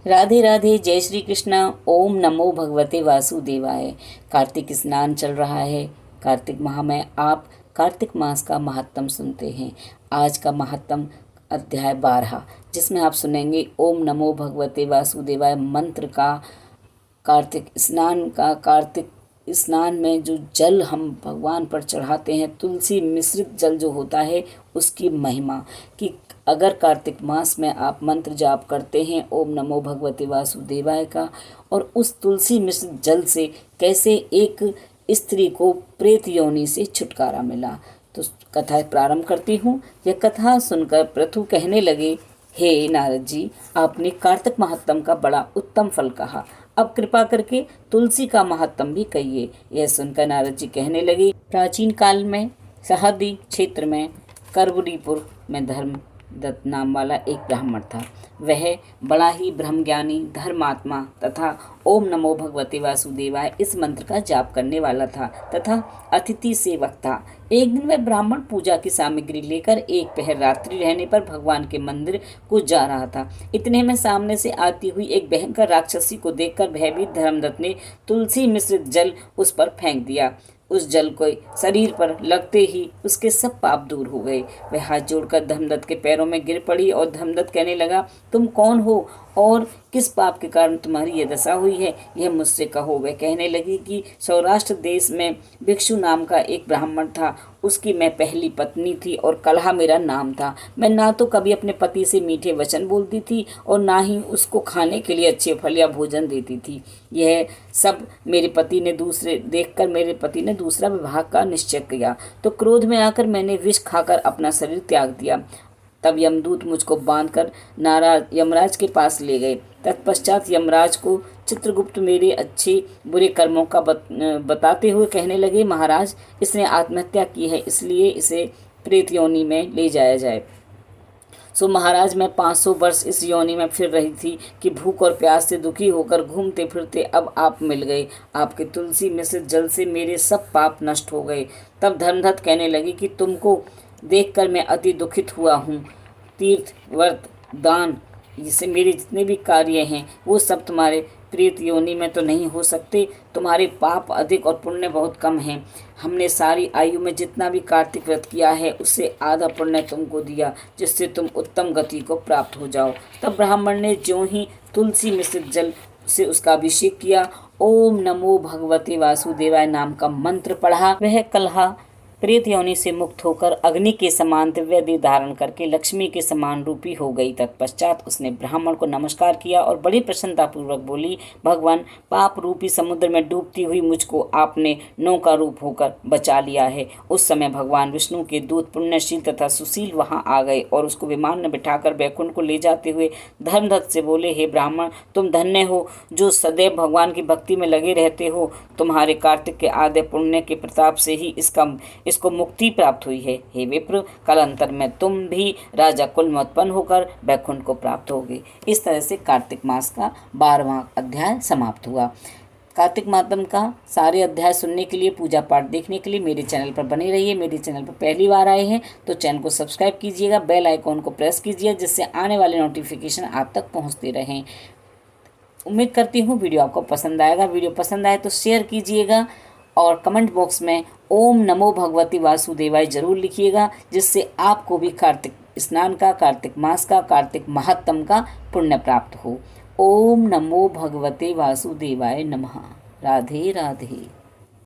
राधे राधे, जय श्री कृष्णा। ओम नमो भगवते वासुदेवाय। कार्तिक स्नान चल रहा है। कार्तिक माह में आप कार्तिक मास का महात्म सुनते हैं। आज का महात्म अध्याय 12, जिसमें आप सुनेंगे ओम नमो भगवते वासुदेवाय मंत्र का, कार्तिक स्नान में जो जल हम भगवान पर चढ़ाते हैं, तुलसी मिश्रित जल जो होता है, उसकी महिमा कि अगर कार्तिक मास में आप मंत्र जाप करते हैं ओम नमो भगवते वासुदेवाय का, और उस तुलसी मिश्रित जल से कैसे एक स्त्री को प्रेत योनि से छुटकारा मिला। तो कथा प्रारंभ करती हूँ। यह कथा सुनकर पृथु कहने लगे, हे नारद जी, आपने कार्तिक महात्म का बड़ा उत्तम फल कहा, अब कृपा करके तुलसी का महात्म भी कहिए। यह सुनकर नारद जी कहने लगे, प्राचीन काल में सहादी क्षेत्र में करबुरीपुर में धर्मदत्त नाम वाला एक ब्राह्मण था। वह बड़ा ही ब्रह्मज्ञानी, धर्मात्मा तथा ओम नमो भगवते वासुदेवाय इस मंत्र का जाप करने वाला था तथा अतिथि सेवक था। एक दिन वह ब्राह्मण पूजा की सामग्री लेकर एक पहर रात्रि रहने पर भगवान के मंदिर को जा रहा था। इतने में सामने से आती हुई एक भयंकर राक्षसी को देखकर भयभीत धर्मदत्त ने तुलसी मिश्रित जल उस पर फेंक दिया। उस जल को शरीर पर लगते ही उसके सब पाप दूर हो गए। वह हाथ जोड़कर धर्मदत्त के पैरों में गिर पड़ी और धर्मदत्त कहने लगा, तुम कौन हो और किस पाप के कारण तुम्हारी यह दशा हुई है, यह मुझसे कहो। वह कहने लगी कि सौराष्ट्र देश में भिक्षु नाम का एक ब्राह्मण था, उसकी मैं पहली पत्नी थी और कलहा मेरा नाम था। मैं ना तो कभी अपने पति से मीठे वचन बोलती थी और ना ही उसको खाने के लिए अच्छे फल या भोजन देती थी। यह सब मेरे पति ने दूसरा विवाह का निश्चय किया, तो क्रोध में आकर मैंने विष खाकर अपना शरीर त्याग दिया। तब यमदूत मुझको बांधकर यमराज के पास ले गए। तत्पश्चात यमराज को चित्रगुप्त मेरे अच्छे बुरे कर्मों का बताते हुए कहने लगे, महाराज, इसने आत्महत्या की है, इसलिए इसे प्रेत योनि में ले जाया जाए। सो महाराज, मैं 500 वर्ष इस योनि में फिर रही थी कि भूख और प्यास से दुखी होकर घूमते फिरते अब आप मिल गए। आपके तुलसी मिश्रित जल से मेरे सब पाप नष्ट हो गए। तब धर्मदत्त कहने लगी कि तुमको देखकर मैं अति दुखित हुआ हूँ। तीर्थ, व्रत, दान, जिससे मेरे जितने भी कार्य हैं वो सब तुम्हारे प्रेत योनि में तो नहीं हो सकते। तुम्हारे पाप अधिक और पुण्य बहुत कम हैं। हमने सारी आयु में जितना भी कार्तिक व्रत किया है उससे आधा पुण्य तुमको दिया, जिससे तुम उत्तम गति को प्राप्त हो जाओ। तब ब्राह्मण ने ज्यों ही तुलसी मिश्रित जल से उसका अभिषेक किया, ओम नमो भगवते वासुदेवाय नाम का मंत्र पढ़ा, वह कलहा प्रेत योनि से मुक्त होकर अग्नि के समान दिव्य देह धारण करके लक्ष्मी के समान रूपी हो गई। तत्पश्चात उसने ब्राह्मण को नमस्कार किया और बड़ी प्रसन्नतापूर्वक बोली, भगवान, पाप रूपी समुद्र में डूबती हुई मुझको आपने नौका रूप होकर बचा लिया है। उस समय भगवान विष्णु के दूत पुण्यशील तथा सुशील वहां आ गए और उसको विमान में बिठाकर बैकुंठ को ले जाते हुए धर्मदत्त से बोले, हे ब्राह्मण, तुम धन्य हो जो सदैव भगवान की भक्ति में लगे रहते हो। तुम्हारे कार्तिक के आद्य पुण्य के प्रताप से ही इसको मुक्ति प्राप्त हुई है। हे विप्र, कालांतर में तुम भी राजा कुल में उत्पन्न होकर बैकुंठ को प्राप्त होगे। इस तरह से कार्तिक मास का 12वां अध्याय समाप्त हुआ। कार्तिक मातम का सारे अध्याय सुनने के लिए, पूजा पाठ देखने के लिए मेरे चैनल पर बने रहिए। मेरे चैनल पर पहली बार आए हैं तो चैनल को सब्सक्राइब कीजिएगा, बेल आइकॉन को प्रेस कीजिए, जिससे आने वाले नोटिफिकेशन आप तक पहुँचते रहें। उम्मीद करती हूँ वीडियो आपको पसंद आएगा। वीडियो पसंद आए तो शेयर कीजिएगा और कमेंट बॉक्स में ओम नमो भगवती वासुदेवाय जरूर लिखिएगा, जिससे आपको भी कार्तिक स्नान का, कार्तिक मास का, कार्तिक महात्म का पुण्य प्राप्त हो। ओम नमो भगवते वासुदेवाय नमः। राधे राधे।